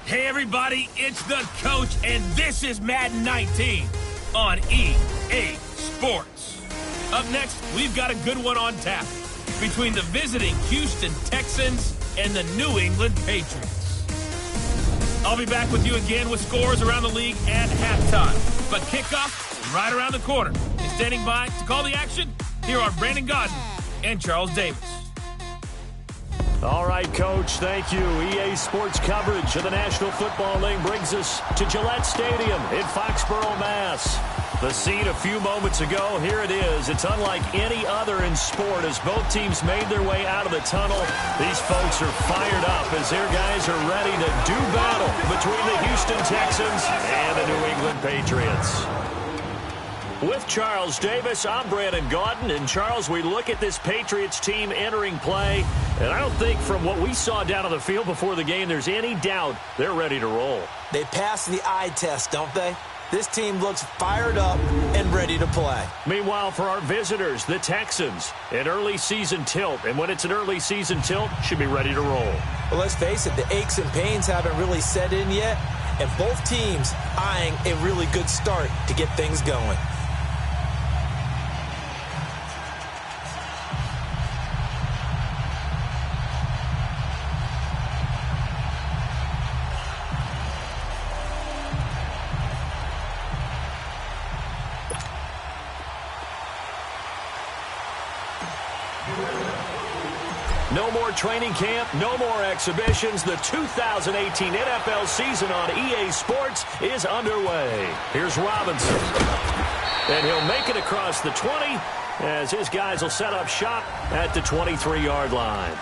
Hey everybody, it's the coach, and this is Madden 19 on EA Sports. Up next, we've got a good one on tap between the visiting Houston Texans and the New England Patriots. I'll be back with you again with scores around the league at halftime. But kickoff is right around the corner. And standing by to call the action, here are Brandon Gaudin and Charles Davis. All right, Coach, thank you. EA Sports coverage of the National Football League brings us to Gillette Stadium in Foxborough, Mass. The scene a few moments ago, here it is. It's unlike any other in sport as both teams made their way out of the tunnel. These folks are fired up as their guys are ready to do battle between the Houston Texans and the New England Patriots. With Charles Davis, I'm Brandon Gaudin. And, Charles, we look at this Patriots team entering play, and I don't think from what we saw down on the field before the game there's any doubt they're ready to roll. They passed the eye test, don't they? This team looks fired up and ready to play. Meanwhile, for our visitors, the Texans, an early season tilt. And when it's an early season tilt, should be ready to roll. Well, let's face it, the aches and pains haven't really set in yet, and both teams eyeing a really good start to get things going. No more training camp, no more exhibitions. The 2018 NFL season on EA Sports is underway. Here's Robinson. And he'll make it across the 20 as his guys will set up shop at the 23-yard line.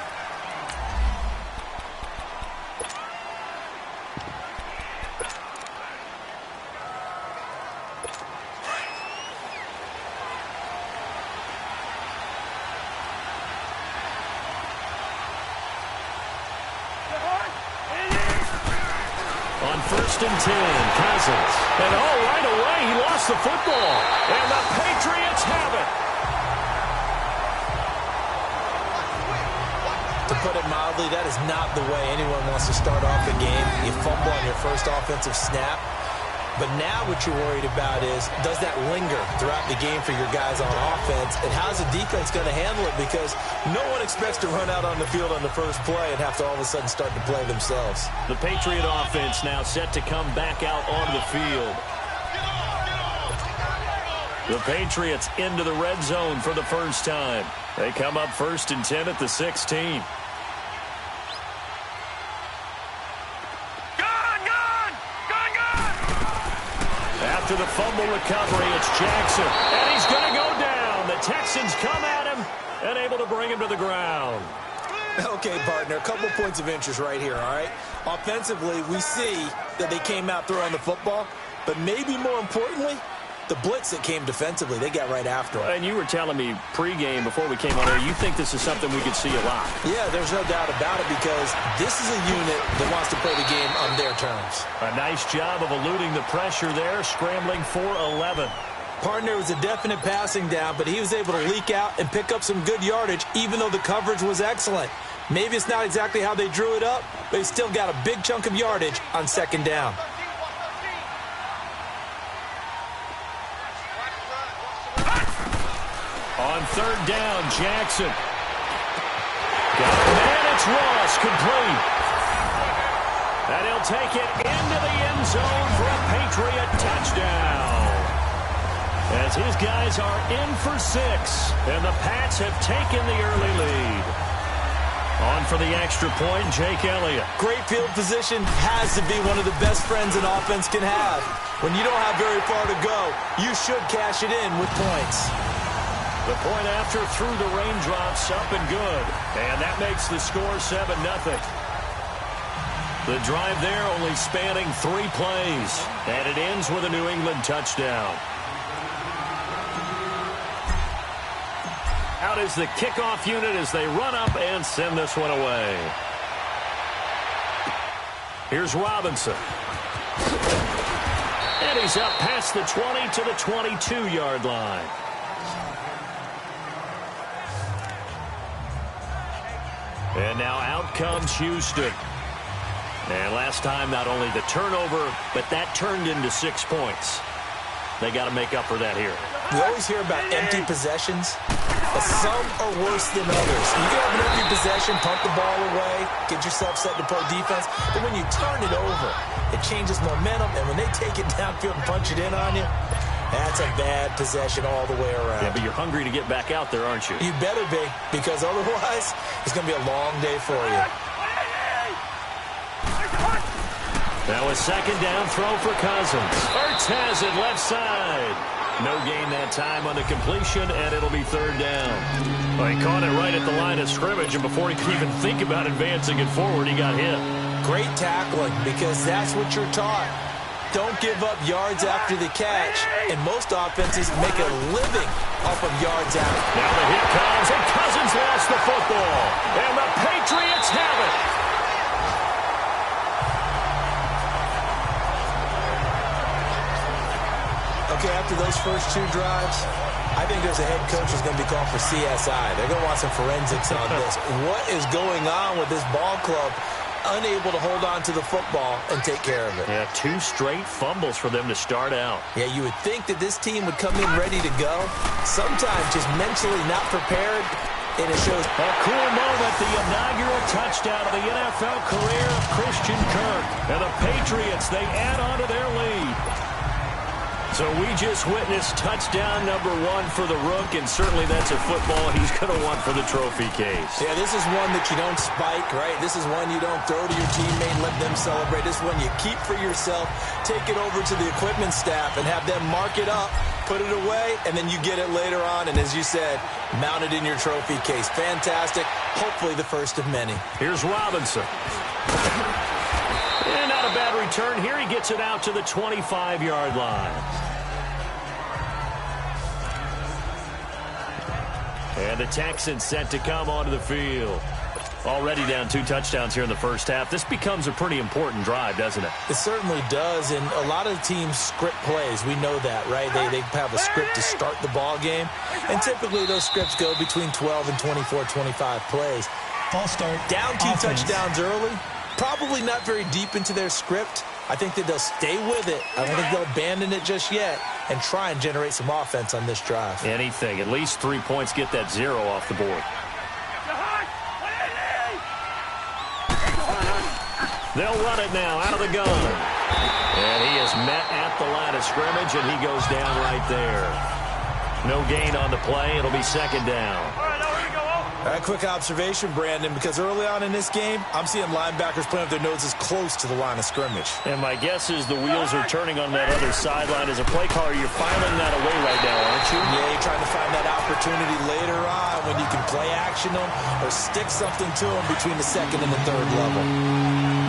First and 10, Cousins. And right away, he lost the football. And the Patriots have it. To put it mildly, that is not the way anyone wants to start off a game. You fumble on your first offensive snap. But now what you're worried about is, does that linger throughout the game for your guys on offense? And how's the defense going to handle it? Because no one expects to run out on the field on the first play and have to all of a sudden start to play themselves. The Patriot offense now set to come back out on the field. The Patriots into the red zone for the first time. They come up first and 10 at the 16. After the fumble recovery, it's Jackson. And he's going to go down. The Texans come at him and able to bring him to the ground. Okay, partner, a couple points of interest right here, all right? Offensively, we see that they came out throwing the football, but maybe more importantly, the blitz that came defensively, they got right after him. And you were telling me pregame before we came on here, you think this is something we could see a lot. Yeah, there's no doubt about it because this is a unit that wants to play the game on their terms. A nice job of eluding the pressure there, scrambling for 11. Partner was a definite passing down, but he was able to leak out and pick up some good yardage, even though the coverage was excellent. Maybe it's not exactly how they drew it up, but he still got a big chunk of yardage on second down. On third down, Jackson. Got a man, it's Ross, complete. And he'll take it into the end zone for a Patriot touchdown. As his guys are in for 6, and the Pats have taken the early lead. On for the extra point, Jake Elliott. Great field position has to be one of the best friends an offense can have. When you don't have very far to go, you should cash it in with points. The point after through the raindrops, up and good. And that makes the score 7-0. The drive there only spanning 3 plays. And it ends with a New England touchdown. Out is the kickoff unit as they run up and send this one away. Here's Robinson. And he's up past the 20 to the 22-yard line. And now out comes Houston. And last time, not only the turnover, but that turned into 6 points. They got to make up for that here. We always hear about empty possessions, but some are worse than others. You can have an empty possession, pump the ball away, get yourself set to play defense, but when you turn it over, it changes momentum, and when they take it downfield and punch it in on you, that's a bad possession all the way around. Yeah, but you're hungry to get back out there, aren't you? You better be, because otherwise, it's going to be a long day for you. Now a second down throw for Cousins. Ertz has it left side. No gain that time on the completion, and it'll be third down. Well, he caught it right at the line of scrimmage, and before he could even think about advancing it forward, he got hit. Great tackling, because that's what you're taught. Don't give up yards after the catch, and most offenses make a living off of yards after. Now the hit comes, and Cousins lost the football, and the Patriots have it. Okay, after those first 2 drives, I think there's a head coach who's going to be called for CSI. They're going to want some forensics on this. What is going on with this ball club? Unable to hold on to the football and take care of it. Yeah, 2 straight fumbles for them to start out. Yeah, you would think that this team would come in ready to go. Sometimes just mentally not prepared, and it shows. A cool moment, the inaugural touchdown of the NFL career of Christian Kirk. And the Patriots, they add on to their lead. So we just witnessed touchdown number 1 for the Rook, and certainly that's a football he's going to want for the trophy case. Yeah, this is one that you don't spike, right? This is one you don't throw to your teammate and let them celebrate. This is one you keep for yourself, take it over to the equipment staff, and have them mark it up, put it away, and then you get it later on, and as you said, mount it in your trophy case. Fantastic. Hopefully the first of many. Here's Robinson. And not a bad return here. He gets it out to the 25-yard line. And the Texans set to come onto the field. Already down 2 touchdowns here in the first half. This becomes a pretty important drive, doesn't it? It certainly does, and a lot of teams script plays. We know that, right? They have a script to start the ball game, and typically those scripts go between 12 and 24, 25 plays. False start. Down 2 touchdowns early, probably not very deep into their script. I think that they'll stay with it. I don't think they'll abandon it just yet and try and generate some offense on this drive. Anything. At least 3 points, get that 0 off the board. They'll run it now out of the gun. And he is met at the line of scrimmage, and he goes down right there. No gain on the play. It'll be second down. All right, quick observation, Brandon, because early on in this game, I'm seeing linebackers playing with their noses close to the line of scrimmage. And my guess is the wheels are turning on that other sideline. As a play caller, you're filing that away right now, aren't you? Yeah, you're trying to find that opportunity later on when you can play action them or stick something to them between the second and the third level.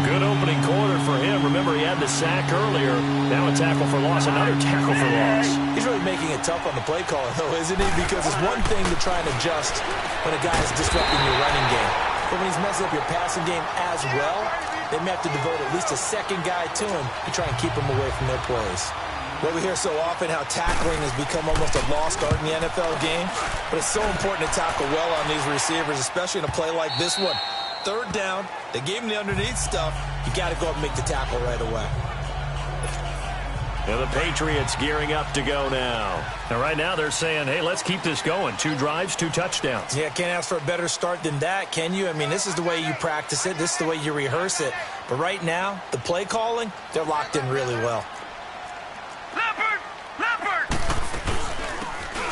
Good opening quarter for him. Remember, he had the sack earlier. Now a tackle for loss, another tackle for loss. He's really making it tough on the play caller, though, isn't he? Because it's one thing to try and adjust when a guy is disrupting your running game. But when he's messing up your passing game as well, they may have to devote at least a second guy to him to try and keep him away from their plays. Well, we hear so often how tackling has become almost a lost art in the NFL game, but it's so important to tackle well on these receivers, especially in a play like this one. Third down, they gave him the underneath stuff. You got to go up and make the tackle right away. And the Patriots gearing up to go now. And right now they're saying, hey, let's keep this going. 2 drives, 2 touchdowns. Yeah, can't ask for a better start than that, can you? I mean, this is the way you practice it. This is the way you rehearse it. But right now, the play calling, they're locked in really well.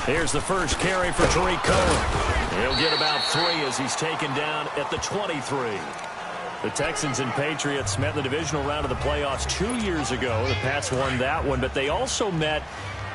Here's the first carry for Tariq Cohen. He'll get about 3 as he's taken down at the 23. The Texans and Patriots met in the divisional round of the playoffs 2 years ago. The Pats won that one, but they also met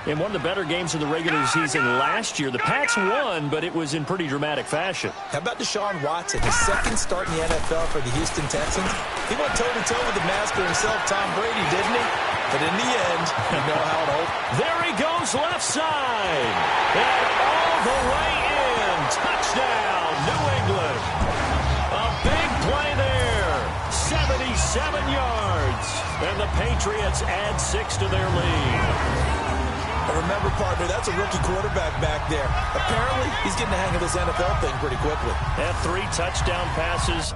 in one of the better games of the regular season last year. The Pats won, but it was in pretty dramatic fashion. How about Deshaun Watson, his second start in the NFL for the Houston Texans? He went toe-to-toe with the master himself, Tom Brady, didn't he? But in the end, you know how it all... There he goes left side. And all the way in. Touchdown, New England. A big play there. 77 yards. And the Patriots add 6 to their lead. And remember, partner, that's a rookie quarterback back there. Apparently, he's getting the hang of this NFL thing pretty quickly. Had 3 touchdown passes.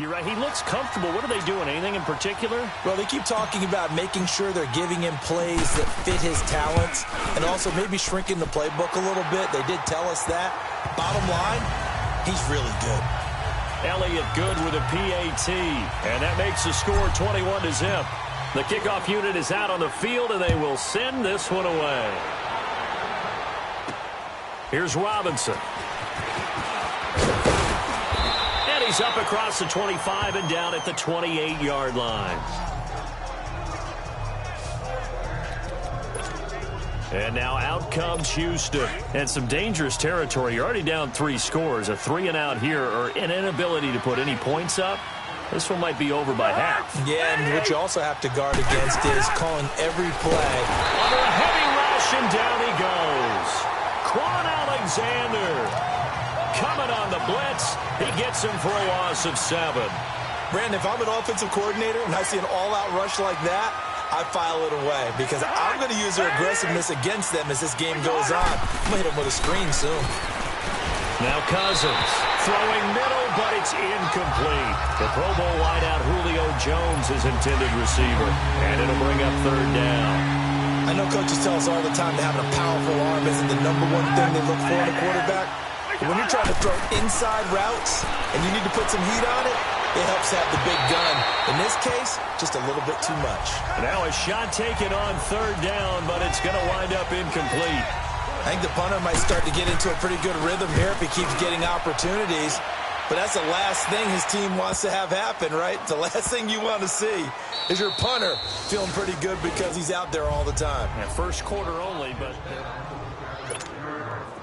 You're right. He looks comfortable. What are they doing? Anything in particular? Well, they keep talking about making sure they're giving him plays that fit his talents and also maybe shrinking the playbook a little bit. They did tell us that. Bottom line, he's really good. Elliott Good with a PAT, and that makes the score 21-0. The kickoff unit is out on the field, and they will send this one away. Here's Robinson. And he's up across the 25 and down at the 28-yard line. And now out comes Houston. And some dangerous territory. You're already down 3 scores. A 3-and-out here, or an inability to put any points up. This one might be over by half. Yeah, and what you also have to guard against is calling every play. Under a heavy rush, and down he goes. Quan Alexander coming on the blitz. He gets him for a loss of 7. Brandon, if I'm an offensive coordinator and I see an all-out rush like that, I file it away because I'm going to use their aggressiveness against them as this game goes on. I'm going to hit them with a screen soon. Now Cousins throwing middle, but it's incomplete. The Pro Bowl wideout Julio Jones is intended receiver, and it'll bring up 3rd down. I know coaches tell us all the time that having a powerful arm isn't the #1 thing they look for in a quarterback. But when you're trying to throw inside routes and you need to put some heat on it, it helps have the big gun. In this case, just a little bit too much. Now a shot taken on 3rd down, but it's going to wind up incomplete. I think the punter might start to get into a pretty good rhythm here if he keeps getting opportunities. But that's the last thing his team wants to have happen, right? The last thing you want to see is your punter feeling pretty good because he's out there all the time. Yeah, first quarter only, but...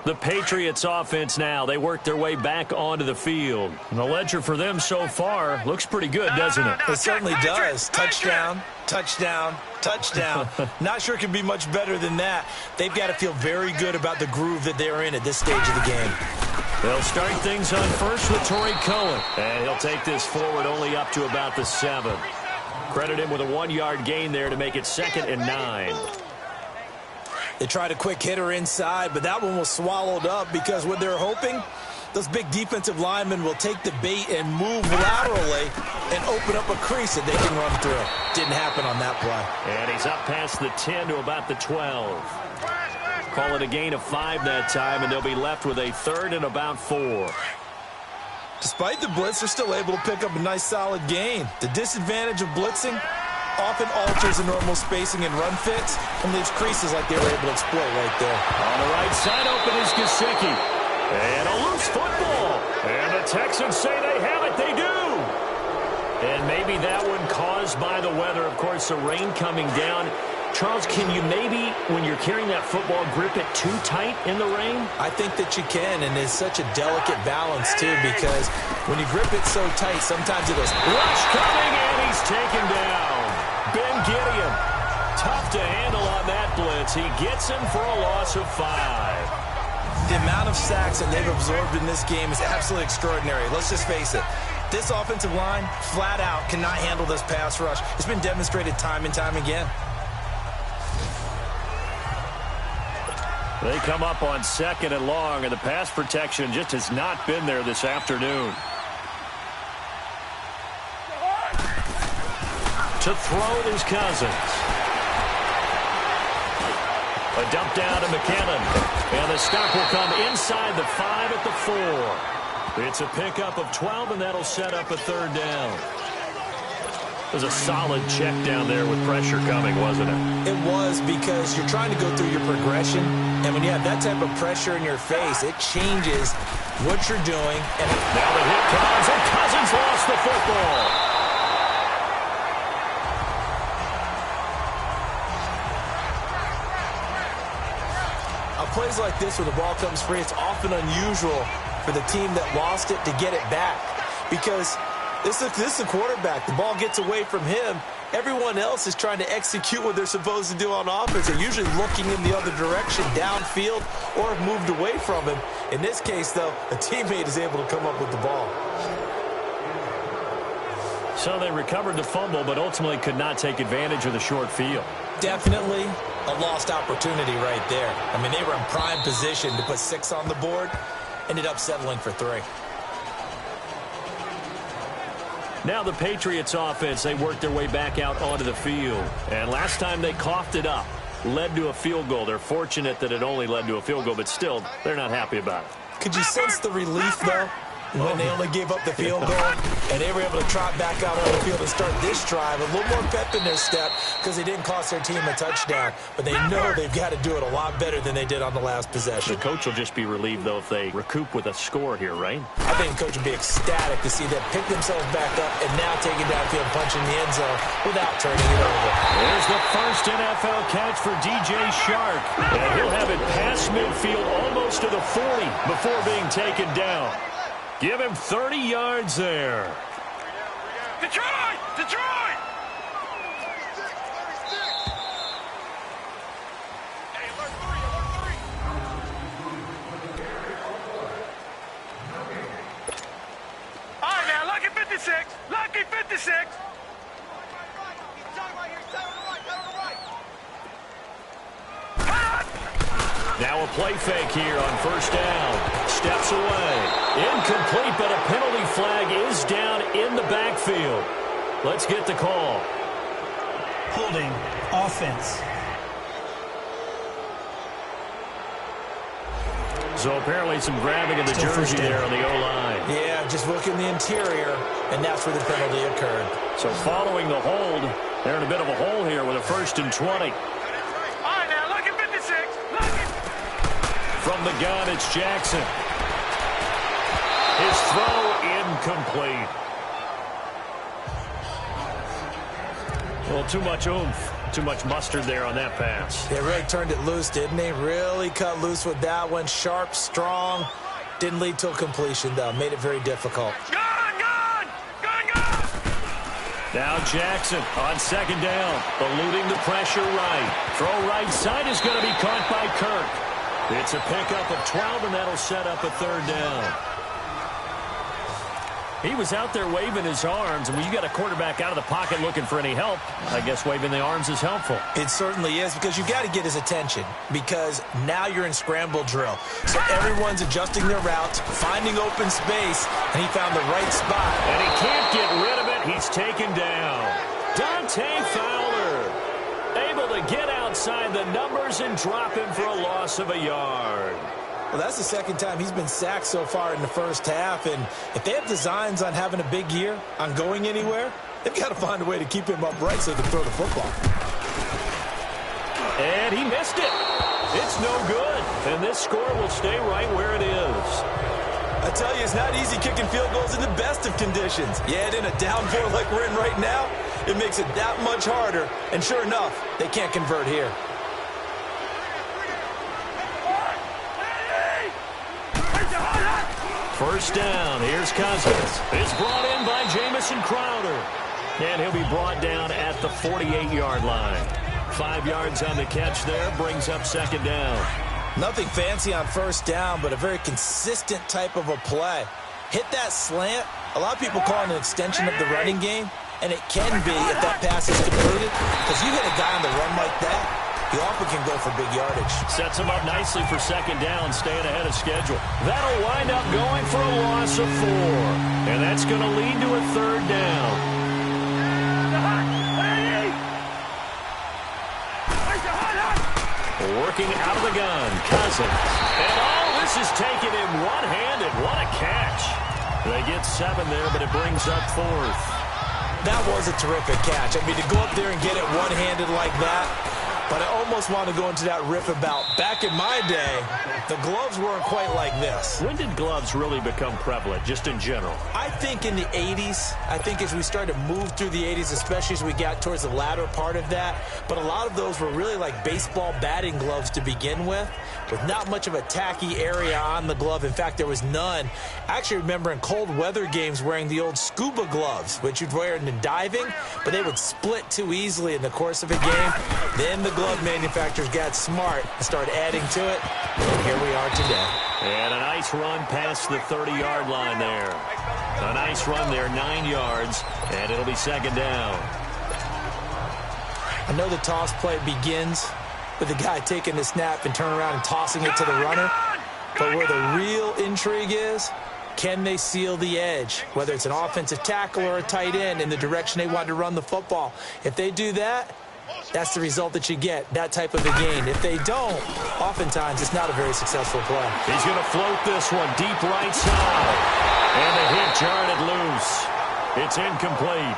The Patriots offense now. They work their way back onto the field. And the ledger for them so far looks pretty good, doesn't it? It certainly does. Touchdown, touchdown, touchdown. Not sure it can be much better than that. They've got to feel very good about the groove that they're in at this stage of the game. They'll start things on first with Torrey Cohen. And he'll take this forward only up to about the 7. Credit him with a 1-yard gain there to make it 2nd and 9. They tried a quick hitter inside, but that one was swallowed up because what they're hoping, those big defensive linemen will take the bait and move laterally and open up a crease that they can run through. Didn't happen on that play. And he's up past the 10 to about the 12. Call it a gain of 5 that time, and they'll be left with a 3rd and about 4. Despite the blitz, they're still able to pick up a nice solid gain. The disadvantage of blitzing often alters the normal spacing and run fits and leaves creases like they were able to exploit right there. On the right side open is Gesicki. And a loose football. And the Texans say they have it. They do. And maybe that one caused by the weather. Of course, the rain coming down. Charles, can you maybe, when you're carrying that football, grip it too tight in the rain? I think that you can, and it's such a delicate balance, too, because when you grip it so tight, sometimes it goes, rush coming, and he's taken down. Ben Gideon, tough to handle on that blitz. He gets him for a loss of 5. The amount of sacks that they've absorbed in this game is absolutely extraordinary. Let's just face it. This offensive line, flat out, cannot handle this pass rush. It's been demonstrated time and time again. They come up on 2nd and long, and the pass protection just has not been there this afternoon. To throw is Cousins. A dump down to McKinnon. And the stop will come inside the 5 at the 4. It's a pickup of 12, and that'll set up a 3rd down. It was a solid check down there with pressure coming, wasn't it? It was, because you're trying to go through your progression, and when you have that type of pressure in your face, it changes what you're doing. And now the hit comes, and Cousins lost the football. Plays like this where the ball comes free, it's often unusual for the team that lost it to get it back, because this is a quarterback. The ball gets away from him. Everyone else is trying to execute what they're supposed to do on offense. They're usually looking in the other direction, downfield, or have moved away from him. In this case, though, a teammate is able to come up with the ball. So they recovered the fumble, but ultimately could not take advantage of the short field. Definitely a lost opportunity right there. I mean, they were in prime position to put 6 on the board, ended up settling for 3. Now the Patriots offense, they worked their way back out onto the field. And last time they coughed it up, led to a field goal. They're fortunate that it only led to a field goal, but still, they're not happy about it. Could you sense the relief, though, when they only gave up the field goal and they were able to trot back out on the field and start this drive? A little more pep in their step because they didn't cost their team a touchdown, but they know they've got to do it a lot better than they did on the last possession. The coach will just be relieved, though, if they recoup with a score here, right? I think the coach would be ecstatic to see them pick themselves back up and now take it downfield, punching the end zone without turning it over. There's the first NFL catch for DJ Chark, and he'll have it past midfield almost to the 40 before being taken down. Give him 30 yards there. Detroit! Detroit! Hey, alert 3, alert 3. All right, now, lucky 56. Lucky 56. Now a play fake here on first down. Steps away. Incomplete, but a penalty flag is down in the backfield. Let's get the call. Holding offense. So apparently some grabbing of the jersey there on the O-line. Yeah, just look in the interior, and that's where the penalty occurred. So following the hold, they're in a bit of a hole here with a 1st and 20. From the gun, it's Jackson. His throw incomplete. Well, too much oomph, too much mustard there on that pass. They really turned it loose, didn't they? Really cut loose with that one. Sharp, strong. Didn't lead to a completion, though. Made it very difficult. Gone! Now Jackson on second down, eluding the pressure right. Throw right side is going to be caught by Kirk. It's a pickup of 12, and that'll set up a 3rd down. He was out there waving his arms, and when you got a quarterback out of the pocket looking for any help, I guess waving the arms is helpful. It certainly is, because you got to get his attention, because now you're in scramble drill. So everyone's adjusting their routes, finding open space, and he found the right spot. And he can't get rid of it. He's taken down. Dante Fowler able to get outside the numbers and drop him for a loss of a yard. Well, that's the second time he's been sacked so far in the first half, and if they have designs on having a big year, on going anywhere, they've got to find a way to keep him upright so they can throw the football. And he missed it. It's no good, and this score will stay right where it is. I tell you, it's not easy kicking field goals in the best of conditions. Yet in a downpour like we're in right now, it makes it that much harder. And sure enough, they can't convert here. First down, here's Cousins. It's brought in by Jamison Crowder. And he'll be brought down at the 48-yard line. 5 yards on the catch there, brings up 2nd down. Nothing fancy on first down, but a very consistent type of a play. Hit that slant. A lot of people call it an extension of the running game, and it can be if that pass is completed, because you hit a guy on the run like that, he often can go for big yardage. Sets him up nicely for 2nd down, staying ahead of schedule. That'll wind up going for a loss of 4, and that's going to lead to a 3rd down. Working out of the gun, Cousins. And oh, this is taking him one-handed. What a catch. They get 7 there, but it brings up 4th. That was a terrific catch. I mean, to go up there and get it one-handed like that, but I almost want to go into that riff about back in my day, the gloves weren't quite like this. When did gloves really become prevalent, just in general? I think in the 80s. I think as we started to move through the 80s, especially as we got towards the latter part of that. But a lot of those were really like baseball batting gloves to begin with not much of a tacky area on the glove. In fact, there was none. I actually remember in cold weather games wearing the old scuba gloves, which you'd wear in the diving, but they would split too easily in the course of a game. Then the glove manufacturers got smart and started adding to it, and here we are today. And a nice run past the 30-yard line there. A nice run there, 9 yards, and it'll be 2nd down. I know the toss play begins with the guy taking the snap and turning around and tossing it to the runner, but where the real intrigue is Can they seal the edge, whether it's an offensive tackle or a tight end, in the direction they want to run the football? If they do that, that's the result that you get, that type of a gain. If they don't, oftentimes it's not a very successful play. He's going to float this one deep right side. And the hit jarred it loose. It's incomplete.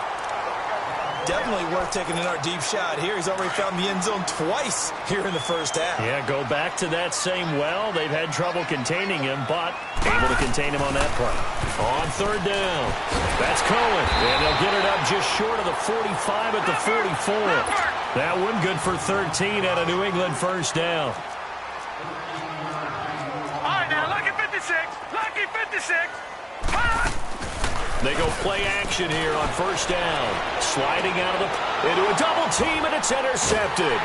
Definitely worth taking another deep shot here. He's already found the end zone twice here in the first half. Yeah, go back to that same well. They've had trouble containing him, but able to contain him on that play. On third down, that's Cohen. And they'll get it up just short of the 45 at the 44. That one good for 13 at a New England first down. All right, now, lucky 56. Lucky 56. They go play action here on first down. Sliding out of into a double team, and it's intercepted.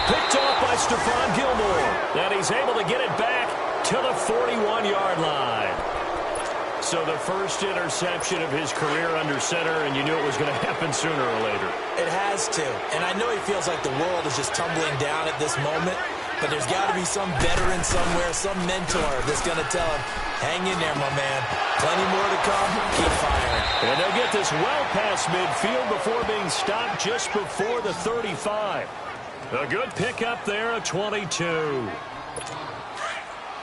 Picked off by Stephon Gilmore. And he's able to get it back to the 41-yard line. So the first interception of his career under center, and you knew it was going to happen sooner or later. It has to. And I know he feels like the world is just tumbling down at this moment, but there's got to be some veteran somewhere, some mentor that's going to tell him, hang in there, my man. Plenty more to come. Keep firing. And they'll get this well past midfield before being stopped just before the 35. A good pickup there, a 22.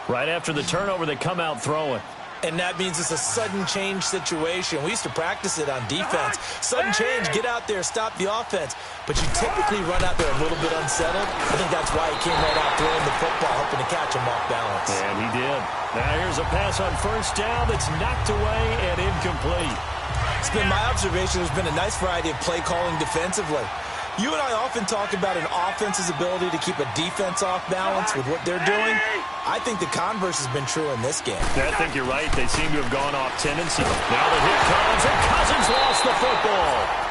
Right after the turnover, they come out throwing. And that means it's a sudden change situation. We used to practice it on defense. Sudden change, get out there, stop the offense. But you typically run out there a little bit unsettled. I think that's why he came right out throwing the football, hoping to catch him off balance. And he did. Now here's a pass on first down that's knocked away and incomplete. It's been my observation there's been a nice variety of play calling defensively. You and I often talk about an offense's ability to keep a defense off balance with what they're doing. I think the converse has been true in this game. I think you're right. They seem to have gone off tendency. Now the hit comes, and Cousins lost the football.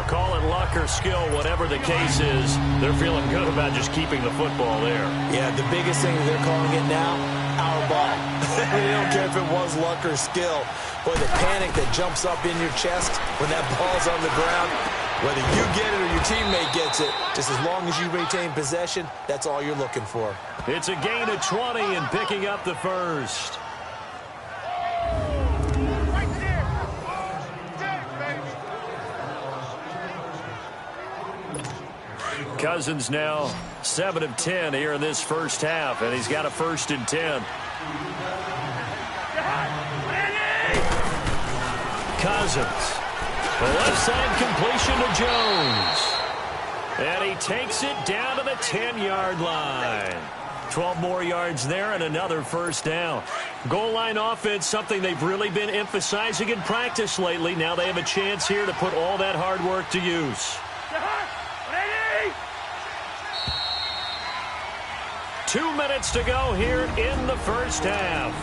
Call it luck or skill, whatever the case is, they're feeling good about just keeping the football there. Yeah, the biggest thing they're calling it now, our ball. They don't care if it was luck or skill. Boy, the panic that jumps up in your chest when that ball's on the ground, whether you get it or your teammate gets it, just as long as you retain possession, that's all you're looking for. It's a gain of 20 and picking up the first. Cousins now 7 of 10 here in this first half, and he's got a 1st and 10. Cousins, the left side completion to Jones, and he takes it down to the 10-yard line. 12 more yards there and another first down. Goal line offense, something they've really been emphasizing in practice lately. Now they have a chance here to put all that hard work to use. 2 minutes to go here in the first half.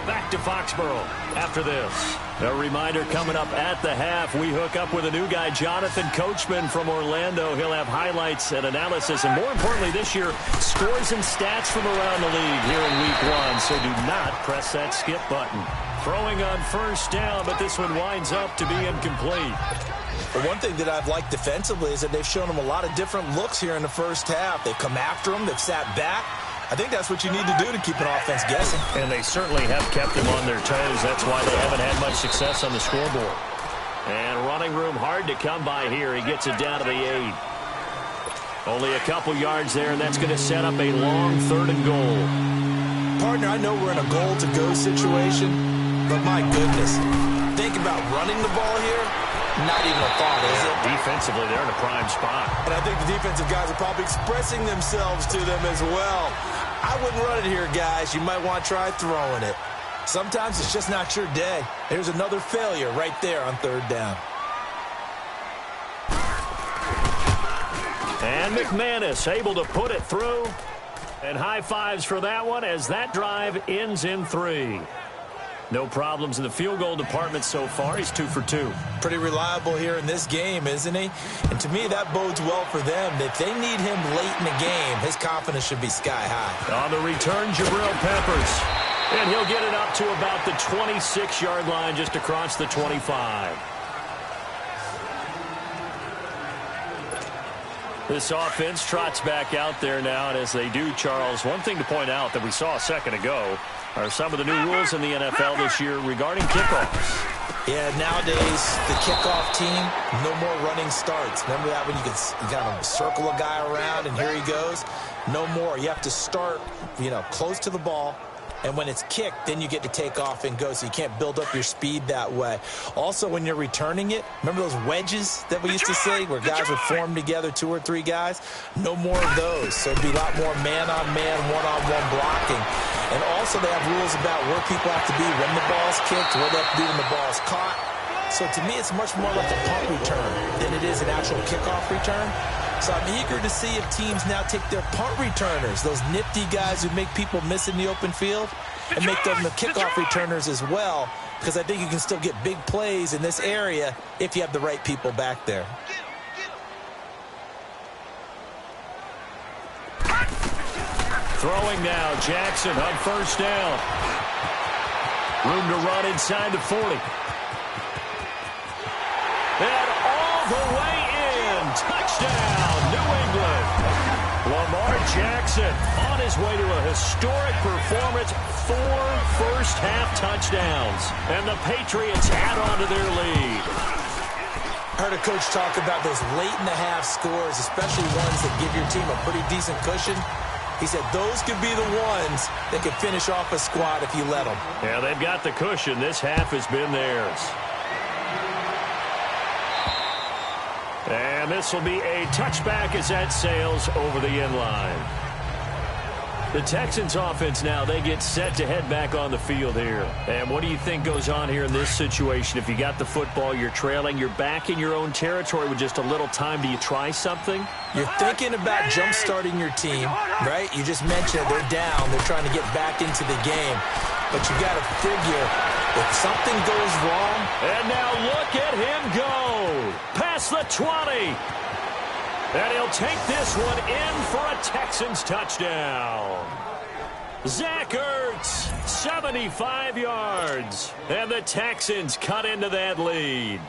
Back to Foxborough after this. A reminder coming up at the half, we hook up with a new guy, Jonathan Coachman from Orlando. He'll have highlights and analysis, and more importantly this year, scores and stats from around the league here in Week 1. So do not press that skip button. Throwing on first down, but this one winds up to be incomplete. But one thing that I've liked defensively is that they've shown him a lot of different looks here in the first half. They've come after him. They've sat back. I think that's what you need to do to keep an offense guessing. And they certainly have kept them on their toes. That's why they haven't had much success on the scoreboard. And running room hard to come by here. He gets it down to the 8. Only a couple yards there, and that's going to set up a long 3rd and goal. Partner, I know we're in a goal-to-go situation, but my goodness, think about running the ball here. Not even a thought, is it? Defensively, they're in a prime spot. And I think the defensive guys are probably expressing themselves to them as well. I wouldn't run it here, guys. You might want to try throwing it. Sometimes it's just not your day. There's another failure right there on 3rd down. And McManus able to put it through. And high fives for that one as that drive ends in 3. No problems in the field goal department so far. He's 2 for 2. Pretty reliable here in this game, isn't he? And to me, that bodes well for them. If they need him late in the game, his confidence should be sky high. On the return, Jabril Peppers. And he'll get it up to about the 26-yard line, just across the 25. This offense trots back out there now, and as they do, Charles, one thing to point out that we saw a second ago are some of the new rules in the NFL this year regarding kickoffs. Yeah, nowadays, the kickoff team, no more running starts. Remember that when you kind of circle a guy around and here he goes? No more. You have to start, close to the ball. And when it's kicked, then you get to take off and go, so you can't build up your speed that way. Also, when you're returning it, remember those wedges that we used to say where guys would form together, 2 or 3 guys? No more of those. So it'd be a lot more man-on-man, one-on-one blocking. And also they have rules about where people have to be when the ball's kicked, what they have to do when the ball's caught. So to me, it's much more like a punt return than it is an actual kickoff return. So I'm eager to see if teams now take their punt returners, those nifty guys who make people miss in the open field, and make them the kickoff returners as well, because I think you can still get big plays in this area if you have the right people back there. Throwing now, Jackson on first down. Room to run inside the 40. And all the way in. Touchdown, New England. Lamar Jackson on his way to a historic performance. 4 first-half touchdowns. And the Patriots add on to their lead. I heard a coach talk about those late-in-the-half scores, especially ones that give your team a pretty decent cushion. He said those could be the ones that could finish off a squad if you let them. Yeah, they've got the cushion. This half has been theirs. And this will be a touchback as that sails over the end line. The Texans offense now, they get set to head back on the field here. And what do you think goes on here in this situation? If you got the football, you're trailing, you're back in your own territory with just a little time. Do you try something? You're thinking about jump-starting your team, right? You just mentioned they're down. They're trying to get back into the game. But you got to figure if something goes wrong. And now look at him go. Past the 20. And he'll take this one in for a Texans touchdown. Zach Ertz, 75 yards. And the Texans cut into that lead.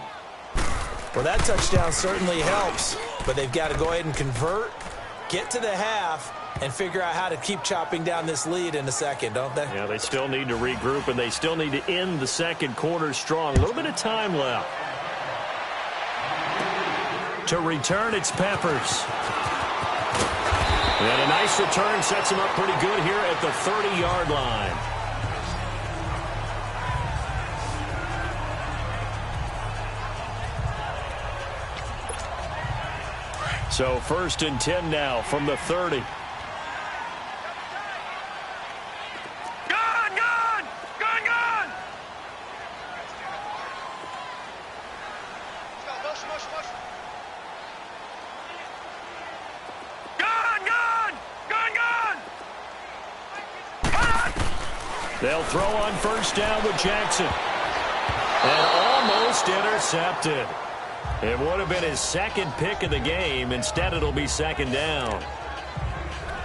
Well, that touchdown certainly helps. But they've got to go ahead and convert, get to the half, and figure out how to keep chopping down this lead in the second, don't they? Yeah, they still need to regroup, and they still need to end the second quarter strong. A little bit of time left. To return, it's Peppers. And a nice return sets him up pretty good here at the 30-yard line. So 1st and 10 now from the 30. They'll throw on first down with Jackson. And almost intercepted. It would have been his second pick of the game. Instead, it'll be second down.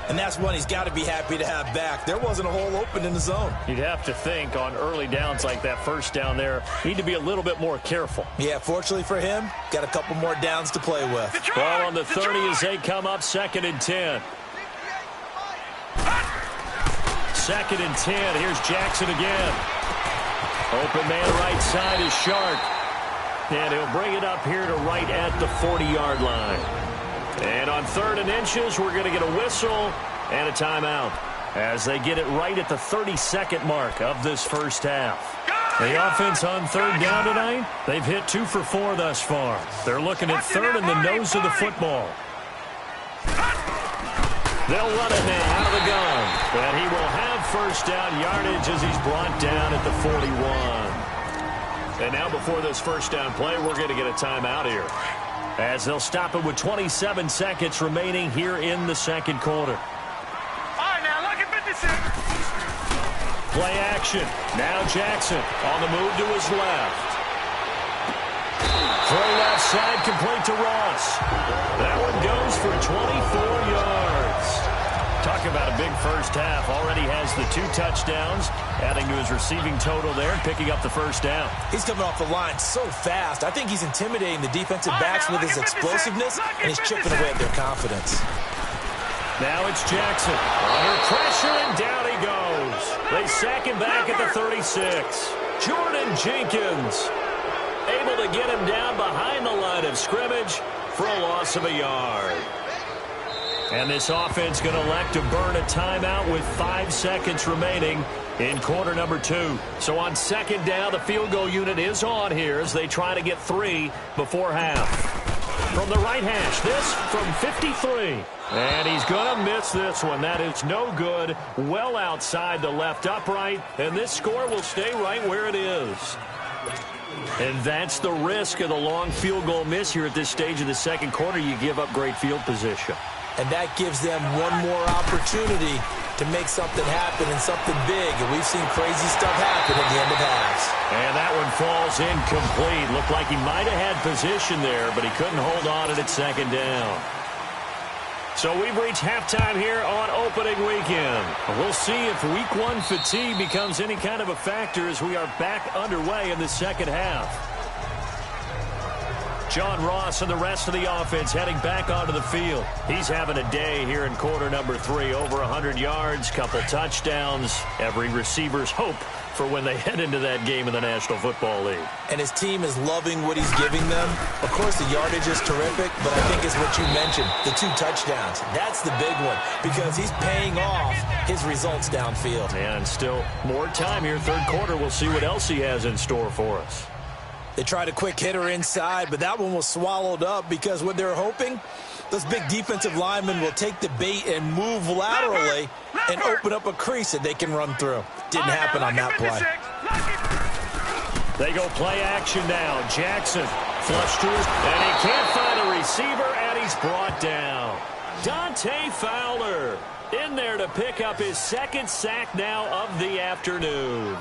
And that's one he's got to be happy to have back. There wasn't a hole open in the zone. You'd have to think on early downs like that first down there, need to be a little bit more careful. Yeah, fortunately for him, got a couple more downs to play with. Ball on the 30 as they come up 2nd and 10. 2nd and 10. Here's Jackson again. Open man right side is Shark. And he'll bring it up here to right at the 40-yard line. And on 3rd and inches, we're going to get a whistle and a timeout as they get it right at the 32nd mark of this first half. The offense on 3rd down tonight, they've hit 2 for 4 thus far. They're looking at 3rd in the nose of the football. They'll run it now out of the gun. And he will have first down yardage as he's brought down at the 41. And now before this first down play, we're going to get a timeout here, as they'll stop it with 27 seconds remaining here in the second quarter. All right, now look at 56. Play action. Now Jackson on the move to his left. Throw left side complete to Ross. That one goes for 24 yards. Talk about a big first half. Already has the 2 touchdowns, adding to his receiving total there and picking up the first down. He's coming off the line so fast. I think he's intimidating the defensive backs with his explosiveness, and he's chipping away at their confidence. Now it's Jackson. Under pressure, and down he goes. They sack him back at the 36. Jordan Jenkins able to get him down behind the line of scrimmage for a loss of a yard. And this offense going to elect to burn a timeout with 5 seconds remaining in quarter number 2. So on second down, the field goal unit is on here as they try to get 3 before half. From the right hash, this from 53. And he's going to miss this one. That is no good. Well outside the left upright. And this score will stay right where it is. And that's the risk of the long field goal miss here at this stage of the second quarter. You give up great field position. And that gives them one more opportunity to make something happen and something big. And we've seen crazy stuff happen at the end of halves. And that one falls incomplete. Looked like he might have had position there, but he couldn't hold on at second down. So we've reached halftime here on opening weekend. We'll see if week 1 fatigue becomes any kind of a factor as we are back underway in the second half. John Ross and the rest of the offense heading back onto the field. He's having a day here in quarter number 3. Over 100 yards, couple touchdowns. Every receiver's hope for when they head into that game in the National Football League. And his team is loving what he's giving them. Of course, the yardage is terrific, but I think it's what you mentioned, the 2 touchdowns. That's the big one because he's paying off his results downfield. And still more time here. Third quarter, we'll see what else he has in store for us. They tried a quick hitter inside, but that one was swallowed up because what they're hoping, those big defensive linemen will take the bait and move laterally and open up a crease that they can run through. Didn't happen on that play. They go play action now. Jackson flush to his, and he can't find a receiver, and he's brought down. Dante Fowler in there to pick up his 2nd sack now of the afternoon.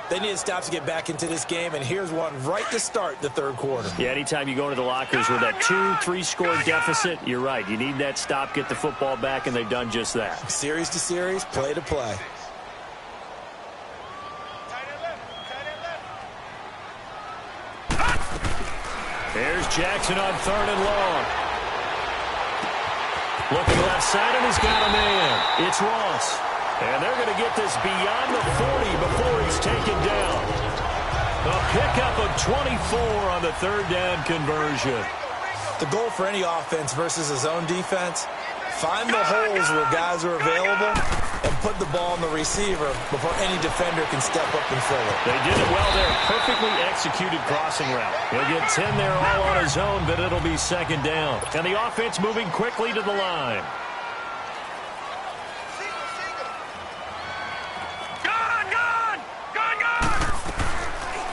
They need to stop to get back into this game, and here's one right to start the third quarter. Yeah, anytime you go into the lockers with that 2-3 score deficit, you're right. You need that stop, get the football back, and they've done just that. Series to series, play to play. There's Jackson on 3rd and long. Looking left side, and he's got a man. It's Ross. And they're going to get this beyond the 40 before he's taken down. A pickup of 24 on the 3rd down conversion. The goal for any offense versus his own defense, find the holes where guys are available and put the ball on the receiver before any defender can step up and fill it. They did it well there. Perfectly executed crossing route. He'll get 10 there all on his own, but it'll be 2nd down. And the offense moving quickly to the line.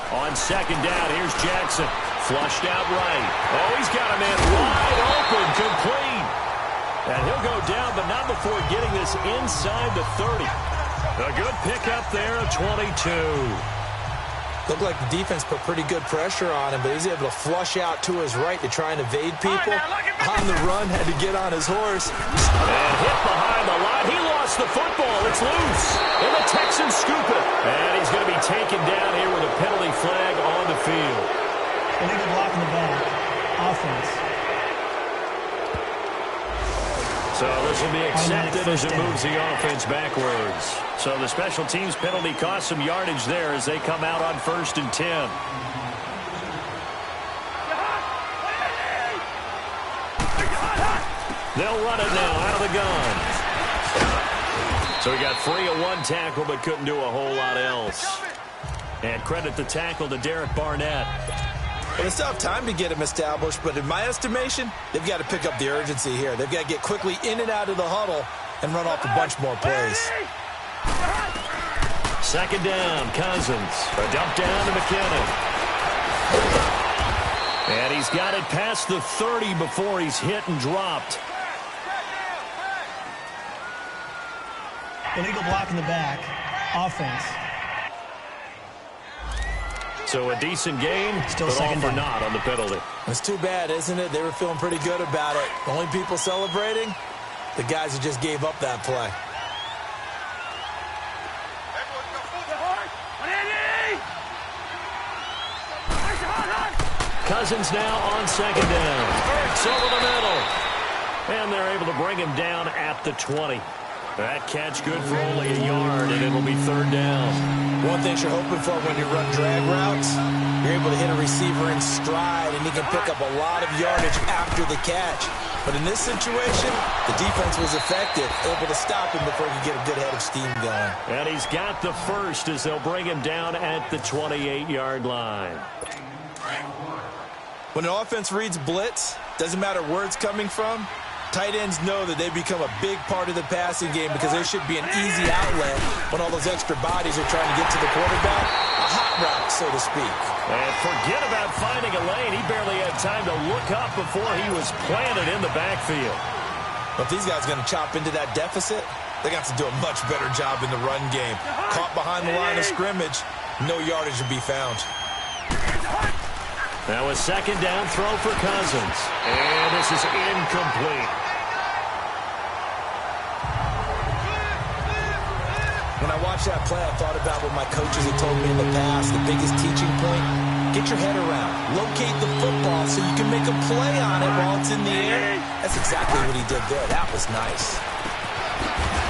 On 2nd down, here's Jackson. Flushed out right. Oh, he's got a man wide open, complete. And he'll go down, but not before getting this inside the 30. A good pickup there, a 22. Looked like the defense put pretty good pressure on him, but he's able to flush out to his right to try and evade people. On the run, had to get on his horse. And hit behind the line. He lost the football. It's loose. And the Texans scoop it. And he's going to be taken down here with a penalty flag on the field. Illegal block in the back. Offense. So this will be accepted as it moves the offense backwards. So the special teams penalty cost some yardage there as they come out on 1st and 10. They'll run it now out of the gun. So he got free of 1 tackle but couldn't do a whole lot else. And credit the tackle to Derek Barnett. Well, it's tough time to get him established, but in my estimation, they've got to pick up the urgency here. They've got to get quickly in and out of the huddle and run off a bunch more plays. 2nd down, Cousins. A dump down to McKinnon. And he's got it past the 30 before he's hit and dropped. Illegal block in the back. Offense. So a decent gain, Still but all second for down. naught on the penalty. It's too bad, isn't it? They were feeling pretty good about it. The only people celebrating, the guys who just gave up that play. Cousins now on second down. Burks over the middle. And they're able to bring him down at the 20. That catch good for only a yard, and it'll be third down. One thing you're hoping for when you run drag routes, you're able to hit a receiver in stride, and he can pick up a lot of yardage after the catch. But in this situation, the defense was effective, able to stop him before he could get a good head of steam going. And he's got the first as they'll bring him down at the 28-yard line. When an offense reads blitz, doesn't matter where it's coming from, tight ends know that they become a big part of the passing game because there should be an easy outlet when all those extra bodies are trying to get to the quarterback. A hot route, so to speak. And forget about finding a lane. He barely had time to look up before he was planted in the backfield. But if these guys are going to chop into that deficit, they got to do a much better job in the run game. Caught behind the line of scrimmage, no yardage to be found. Now a second down throw for Cousins. And this is incomplete. When I watched that play, I thought about what my coaches had told me in the past. The biggest teaching point, get your head around. Locate the football so you can make a play on it while it's in the air. That's exactly what he did there. That was nice.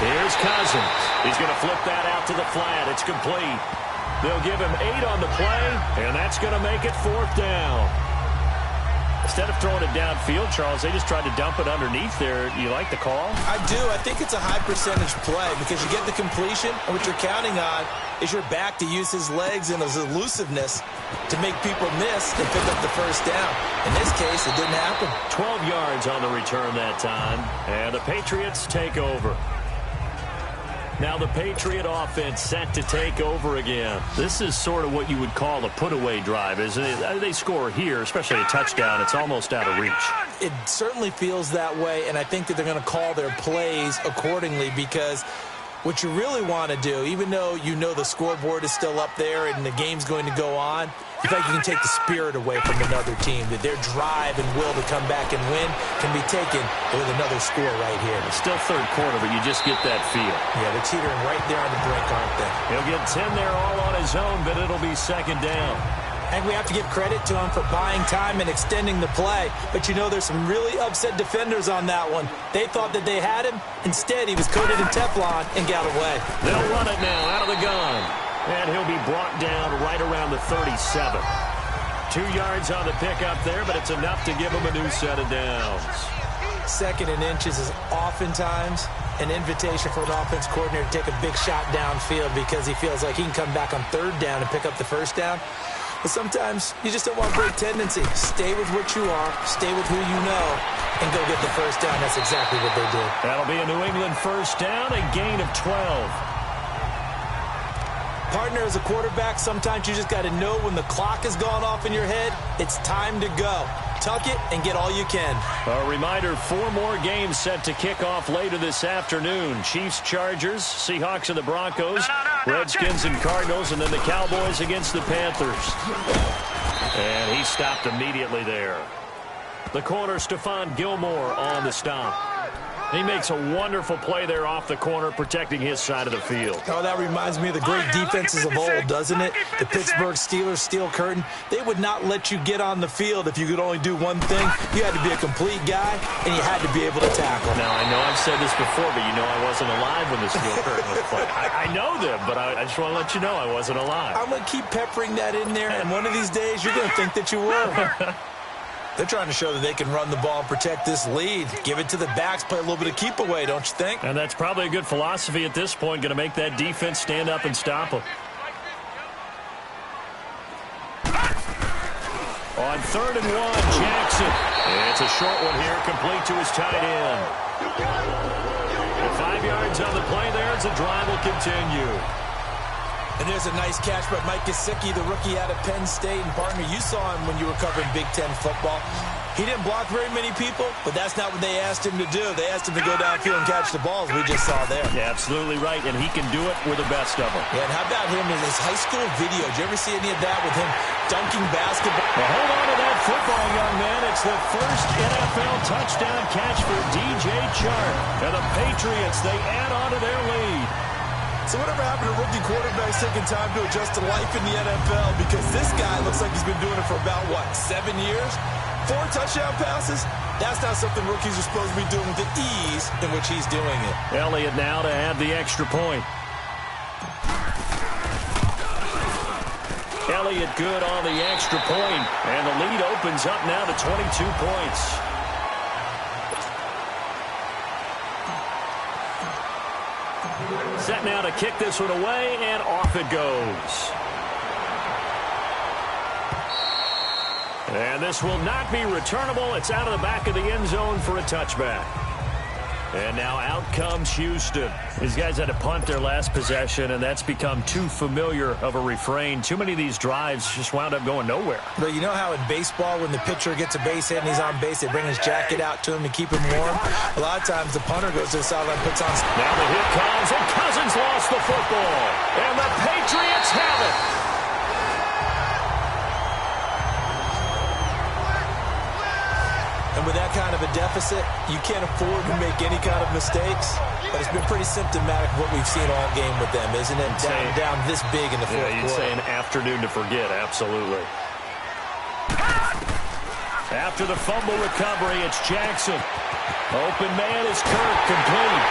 Here's Cousins. He's going to flip that out to the flat. It's complete. They'll give him 8 on the play, and that's going to make it fourth down. Instead of throwing it downfield, Charles, they just tried to dump it underneath there. You like the call? I do. I think it's a high percentage play because you get the completion, and what you're counting on is your back to use his legs and his elusiveness to make people miss and pick up the first down. In this case, it didn't happen. 12 yards on the return that time, and the Patriots take over. Now the Patriot offense set to take over again. This is sort of what you would call a put-away drive, isn't it? They score here, especially a touchdown. It's almost out of reach. It certainly feels that way, and I think that they're going to call their plays accordingly because what you really want to do, even though you know the scoreboard is still up there and the game's going to go on, you think you can take the spirit away from another team, that their drive and will to come back and win can be taken with another score right here. It's still third quarter, but you just get that feel. Yeah, they're teetering right there on the brink, aren't they? He'll get 10 there all on his own, but it'll be second down. And we have to give credit to him for buying time and extending the play. But you know there's some really upset defenders on that one. They thought that they had him. Instead, he was coated in Teflon and got away. They'll run it now out of the gun. And he'll be brought down right around the 37. 2 yards on the pickup there, but it's enough to give him a new set of downs. Second and inches is oftentimes an invitation for an offense coordinator to take a big shot downfield because he feels like he can come back on third down and pick up the first down. But sometimes you just don't want great tendency. Stay with what you are, stay with who you know, and go get the first down. That's exactly what they did. That'll be a New England first down, a gain of 12. Partner, as a quarterback, sometimes you just got to know when the clock has gone off in your head, it's time to go. Tuck it and get all you can. A reminder, 4 more games set to kick off later this afternoon. Chiefs, Chargers, Seahawks and the Broncos, Redskins and Cardinals, and then the Cowboys against the Panthers. And he stopped immediately there. The corner, Stephon Gilmore on the stop. He makes a wonderful play there off the corner, protecting his side of the field. Oh, that reminds me of the great defenses of old, doesn't it? The Pittsburgh Steelers, Steel Curtain. They would not let you get on the field if you could only do one thing. You had to be a complete guy, and you had to be able to tackle. Now, I know I've said this before, but you know I wasn't alive when the Steel Curtain was played. I know them, but I just want to let you know I wasn't alive. I'm going to keep peppering that in there, and one of these days you're going to think that you were. They're trying to show that they can run the ball and protect this lead. Give it to the backs, play a little bit of keep away, don't you think? And that's probably a good philosophy at this point, going to make that defense stand up and stop them. On 3rd and 1, Jackson. It's a short one here, complete to his tight end. 5 yards on the play there as the drive will continue. And there's a nice catch by Mike Gesicki, the rookie out of Penn State. And, partner, you saw him when you were covering Big Ten football. He didn't block very many people, but that's not what they asked him to do. They asked him to go downfield and catch the balls we just saw there. Yeah, absolutely right, and he can do it with the best of them. Yeah, and how about him in his high school video? Did you ever see any of that with him dunking basketball? Well, hold on to that football, young man. It's the first NFL touchdown catch for DJ Chark. And the Patriots, they add on to their lead. So whatever happened to rookie quarterbacks It's taking time to adjust to life in the NFL because this guy looks like he's been doing it for about, 7 years? 4 touchdown passes? That's not something rookies are supposed to be doing with the ease in which he's doing it. Elliott now to add the extra point. Elliott good on the extra point, and the lead opens up now to 22 points. Set now to kick this one away, and off it goes. And this will not be returnable. It's out of the back of the end zone for a touchback. And now out comes Houston. These guys had to punt their last possession, and that's become too familiar of a refrain. Too many of these drives just wound up going nowhere. But you know how in baseball, when the pitcher gets a base hit and he's on base, they bring his jacket out to him to keep him warm? A lot of times the punter goes to the sideline, puts on... Now the hit comes, and Cousins lost the football. And the Patriots have it. And with that kind of a deficit, you can't afford to make any kind of mistakes. But it's been pretty symptomatic of what we've seen all game with them, isn't it? Down this big in the fourth quarter. You'd say an afternoon to forget, absolutely. After the fumble recovery, it's Jackson. Open man is Kirk, complete.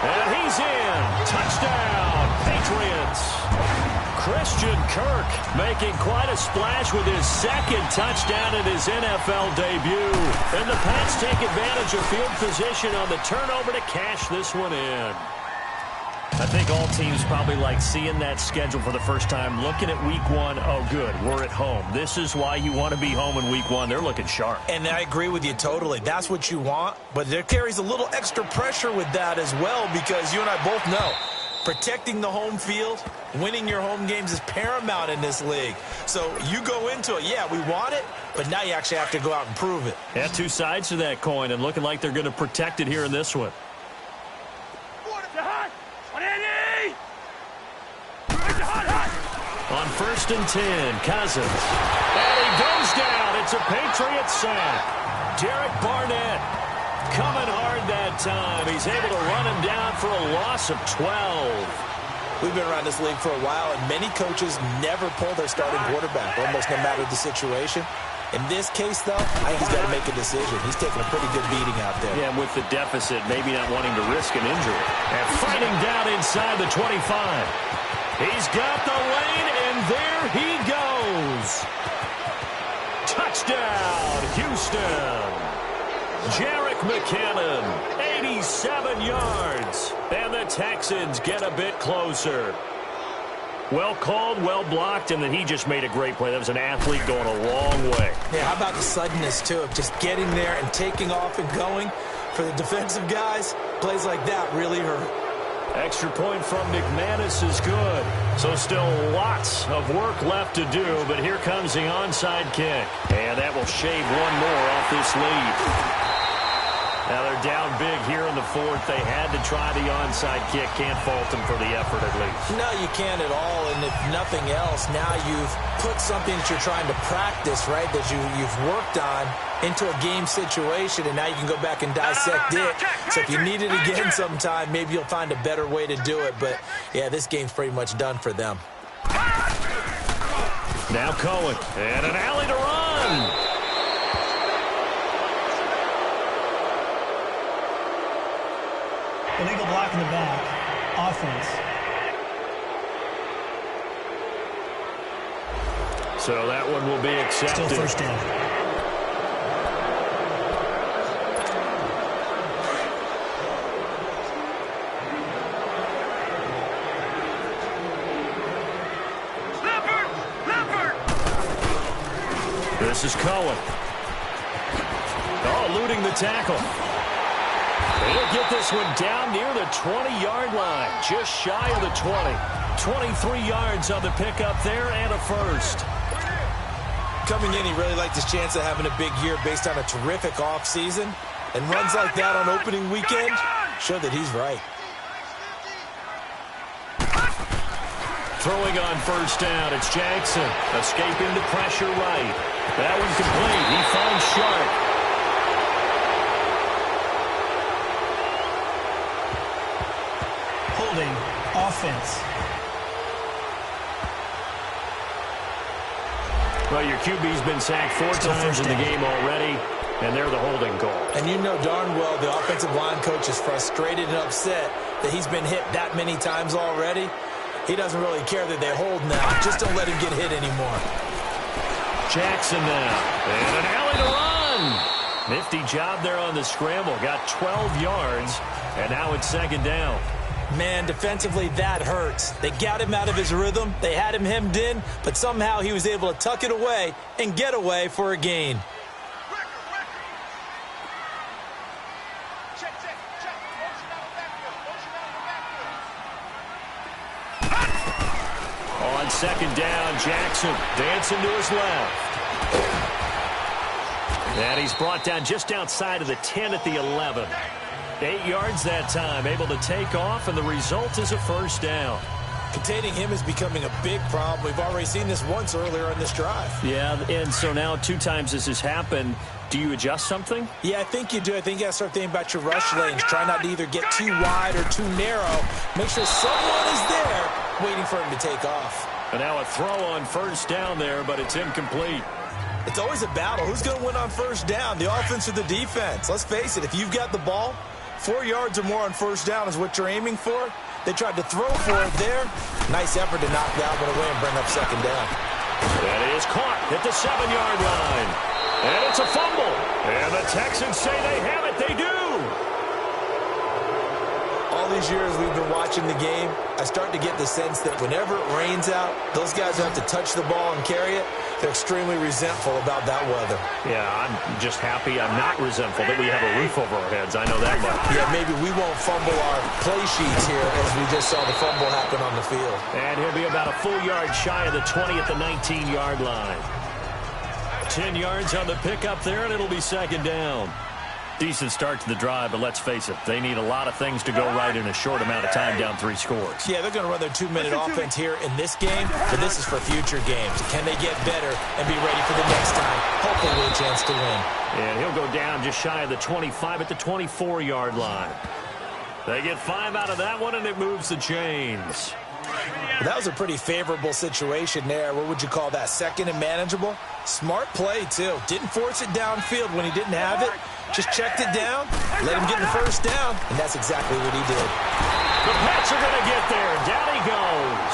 And he's in. Touchdown, Patriots. Christian Kirk making quite a splash with his second touchdown in his NFL debut. And the Pats take advantage of field position on the turnover to cash this one in. I think all teams probably like seeing that schedule for the first time, looking at week 1. Oh, good, we're at home. This is why you want to be home in week 1. They're looking sharp. And I agree with you totally. That's what you want. But there carries a little extra pressure with that as well because you and I both know protecting the home field, winning your home games is paramount in this league. So you go into it, yeah, we want it, but now you actually have to go out and prove it. Yeah, 2 sides to that coin, and looking like they're going to protect it here in this one. On 1st and 10, Cousins. And he goes down. It's a Patriots sack. Derek Barnett coming hard that time. He's able to run him down for a loss of 12. We've been around this league for a while, and many coaches never pull their starting quarterback, almost no matter the situation. In this case, though, I think he's got to make a decision. He's taking a pretty good beating out there. Yeah, with the deficit, maybe not wanting to risk an injury. And fighting down inside the 25. He's got the lane, and there he goes. Touchdown, Houston. Jerick McKinnon, 87 yards. And the Texans get a bit closer. Well called, well blocked, and then he just made a great play. That was an athlete going a long way. Yeah, how about the suddenness, too, of just getting there and taking off and going? For the defensive guys, plays like that really hurt. Extra point from McManus is good. So still lots of work left to do, but here comes the onside kick. And that will shave one more off this lead. Now they're down big here in the 4th. They had to try the onside kick. Can't fault them for the effort at least. No, you can't at all. And if nothing else, now you've put something that you're trying to practice, right, that you've worked on into a game situation, and now you can go back and dissect it. So if you need it again sometime, maybe you'll find a better way to do it. But, yeah, this game's pretty much done for them. Now Cohen. And an alley to run. Illegal block in the back. Offense. So that one will be accepted. Still first down. Leopard! This is Cohen. Oh, eluding the tackle. He'll get this one down near the 20-yard line, just shy of the 20. 23 yards on the pickup there and a first. Coming in, he really liked his chance of having a big year based on a terrific offseason. And runs like that on opening weekend show that he's right. Throwing on first down, it's Jackson. Escaping the pressure right. That one complete. He finds Sharp. offense. Well, your QB's been sacked 4 times in the game already, and they're the holding call. And you know darn well the offensive line coach is frustrated and upset that he's been hit that many times already. He doesn't really care that they hold now. Just don't let him get hit anymore. Jackson now. And an alley to run. Nifty job there on the scramble. Got 12 yards, and now it's second down. Man, defensively, that hurts. They got him out of his rhythm. They had him hemmed in, but somehow he was able to tuck it away and get away for a gain. On second down, Jackson dancing to his left. And he's brought down just outside of the 10 at the 11. 8 yards that time, able to take off, and the result is a first down. Containing him is becoming a big problem. We've already seen this once earlier in this drive. Yeah, and so now 2 times this has happened. Do you adjust something? Yeah, I think you do. I think you got to start thinking about your rush lanes. Try not to either get too wide or too narrow. Make sure someone is there waiting for him to take off. And now a throw on first down there, but it's incomplete. It's always a battle. Who's going to win on first down, the offense or the defense? Let's face it, if you've got the ball, 4 yards or more on first down is what you're aiming for. They tried to throw for it there. Nice effort to knock that one away and bring up second down. That is caught at the 7-yard line. And it's a fumble. And the Texans say they have it. They do. All these years we've been watching the game, I start to get the sense that whenever it rains out, those guys who have to touch the ball and carry it, they're extremely resentful about that weather. Yeah, I'm just happy I'm not resentful that we have a roof over our heads. I know that much. Yeah, maybe we won't fumble our play sheets here as we just saw the fumble happen on the field. And he'll be about a full yard shy of the 20 at the 19-yard line. 10 yards on the pickup there, and it'll be second down. Decent start to the drive, but let's face it, they need a lot of things to go right in a short amount of time, down 3 scores. Yeah, they're going to run their 2-minute offense here in this game, but this is for future games. Can they get better and be ready for the next time? Hopefully with a chance to win. And he'll go down just shy of the 25 at the 24-yard line. They get 5 out of that one, and it moves the chains. Well, that was a pretty favorable situation there. What would you call that? Second and manageable? Smart play, too. Didn't force it downfield when he didn't have it. Just checked it down, let him get the first down, and that's exactly what he did. The Pats are going to get there. Down he goes.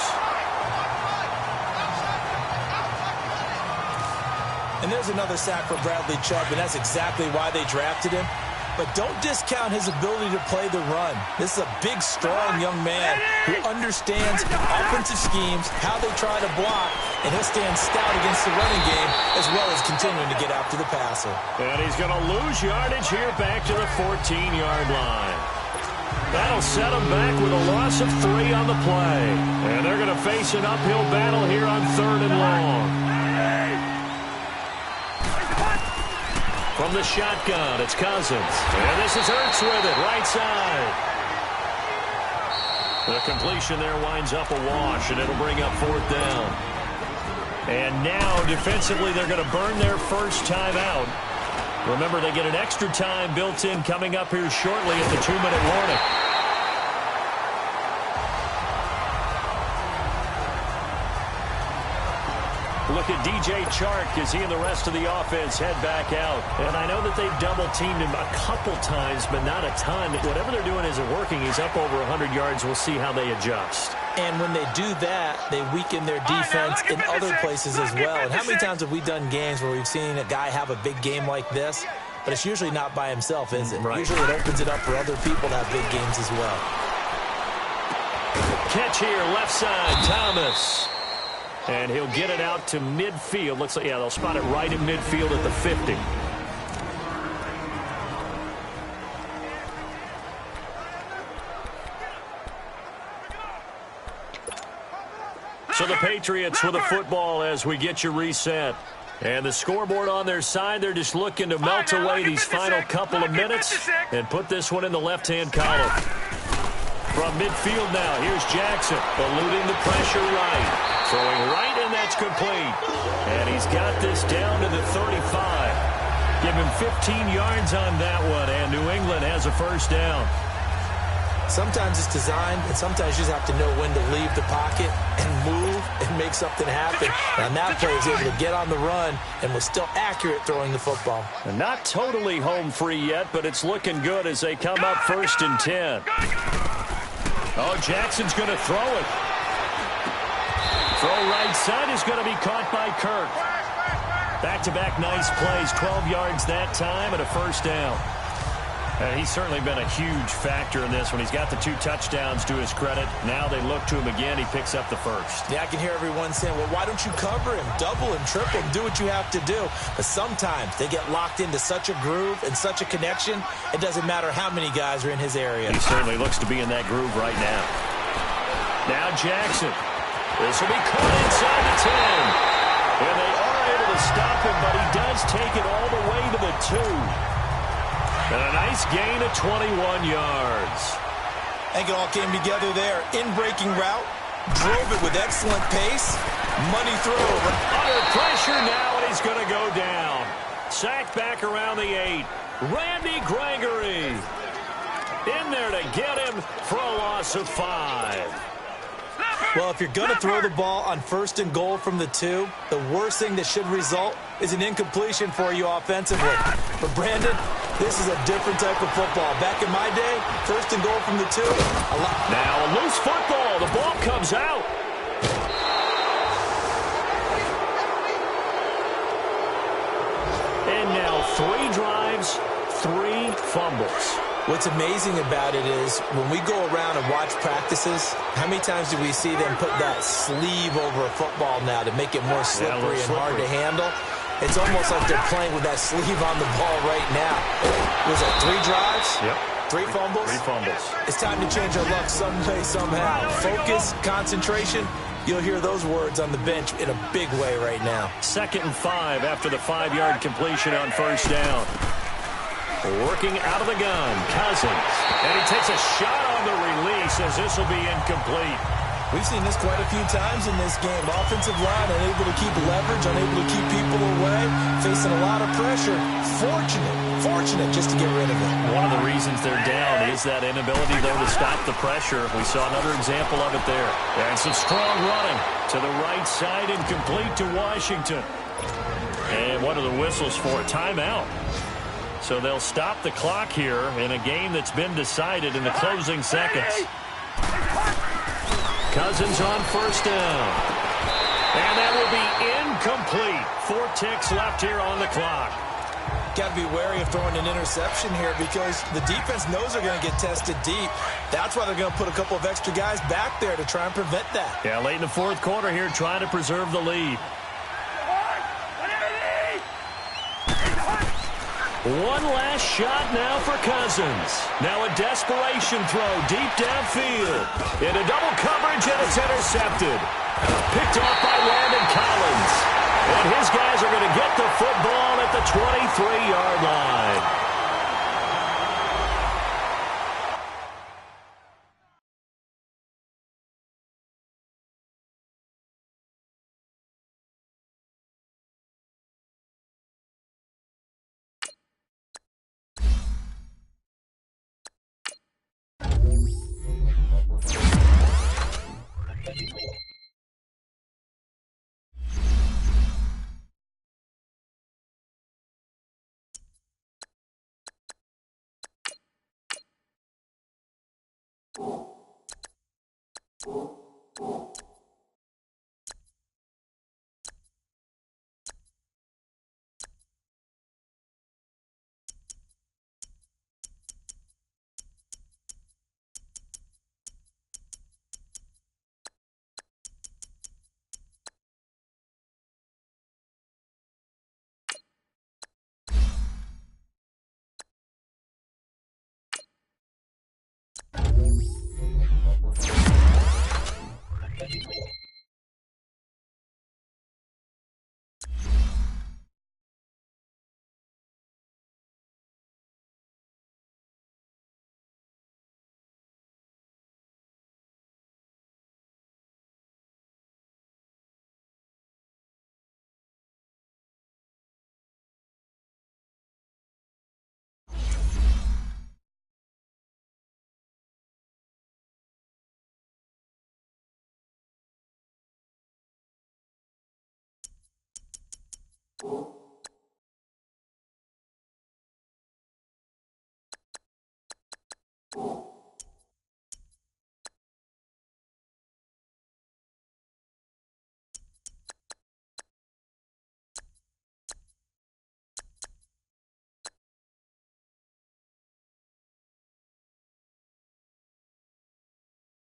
And there's another sack for Bradley Chubb, and that's exactly why they drafted him. But don't discount his ability to play the run. This is a big, strong young man who understands offensive schemes, how they try to block, and he'll stand stout against the running game as well as continuing to get after the passer. And he's going to lose yardage here back to the 14-yard line. That'll set him back with a loss of 3 on the play. And they're going to face an uphill battle here on 3rd and long. From the shotgun, it's Cousins. And this is Ertz with it, right side. The completion there winds up a wash, and it'll bring up 4th down. And now, defensively, they're going to burn their first time out. Remember, they get an extra time built in coming up here shortly at the 2-minute warning. Look at DJ Chark as he and the rest of the offense head back out. And I know that they've double-teamed him a couple times, but not a ton. Whatever they're doing isn't working. He's up over 100 yards. We'll see how they adjust. And when they do that, they weaken their defense in other places as well. And how many times have we done games where we've seen a guy have a big game like this? But it's usually not by himself, is it? Right. Usually it opens it up for other people to have big games as well. Catch here, left side, Thomas. And he'll get it out to midfield. Looks like, yeah, they'll spot it right in midfield at the 50. So the Patriots with the football as we get you reset. And the scoreboard on their side, they're just looking to melt away these final couple of minutes and put this one in the left-hand column. From midfield now, here's Jackson, eluding the pressure right. Throwing right, and that's complete. And he's got this down to the 35. Give him 15 yards on that one, and New England has a first down. Sometimes it's designed, and sometimes you just have to know when to leave the pocket and move and make something happen. And that player was able to get on the run and was still accurate throwing the football. And not totally home free yet, but it's looking good as they come up 1st and 10. Oh, Jackson's going to throw it. Throw right side is going to be caught by Kirk. Back-to-back nice plays, 12 yards that time and a 1st down. He's certainly been a huge factor in this when he's got the 2 touchdowns to his credit. Now they look to him again. He picks up the 1st. Yeah, I can hear everyone saying, well, why don't you cover him, double him, triple him, do what you have to do. But sometimes they get locked into such a groove and such a connection, it doesn't matter how many guys are in his area. He certainly looks to be in that groove right now. Now Jackson. This will be caught inside the 10. And they are able to stop him, but he does take it all the way to the 2. And a nice gain of 21 yards. I think it all came together there. In-breaking route, drove it with excellent pace, money throw. Under pressure now, and he's going to go down. Sacked back around the 8. Randy Gregory in there to get him for a loss of 5. Well, if you're going to throw the ball on 1st and goal from the 2, the worst thing that should result is an incompletion for you offensively. But Brandon, this is a different type of football. Back in my day, 1st and goal from the 2. Now a loose football. The ball comes out. And now 3 drives, 3 fumbles. What's amazing about it is when we go around and watch practices, how many times do we see them put that sleeve over a football now to make it more slippery and hard to handle? It's almost like they're playing with that sleeve on the ball right now. Was it 3 drives? Yep. 3 fumbles? 3 fumbles. It's time to change our luck some way, somehow. Focus, concentration. You'll hear those words on the bench in a big way right now. 2nd and 5 after the 5-yard completion on 1st down. Working out of the gun, Cousins. And he takes a shot on the release as this will be incomplete. We've seen this quite a few times in this game. Offensive line unable to keep leverage, unable to keep people away, facing a lot of pressure. Fortunate just to get rid of it. One of the reasons they're down is that inability, though, to stop the pressure. We saw another example of it there. And some strong running to the right side and complete to Washington. And what are the whistles for? Timeout. So they'll stop the clock here in a game that's been decided in the closing seconds. Cousins on 1st down. And that will be incomplete. 4 ticks left here on the clock. Got to be wary of throwing an interception here because the defense knows they're going to get tested deep. That's why they're going to put a couple of extra guys back there to try and prevent that. Yeah, late in the 4th quarter here trying to preserve the lead. One last shot now for Cousins. Now a desperation throw deep downfield. Into double coverage, and it's intercepted. Picked off by Landon Collins. And his guys are going to get the football at the 23-yard line. you.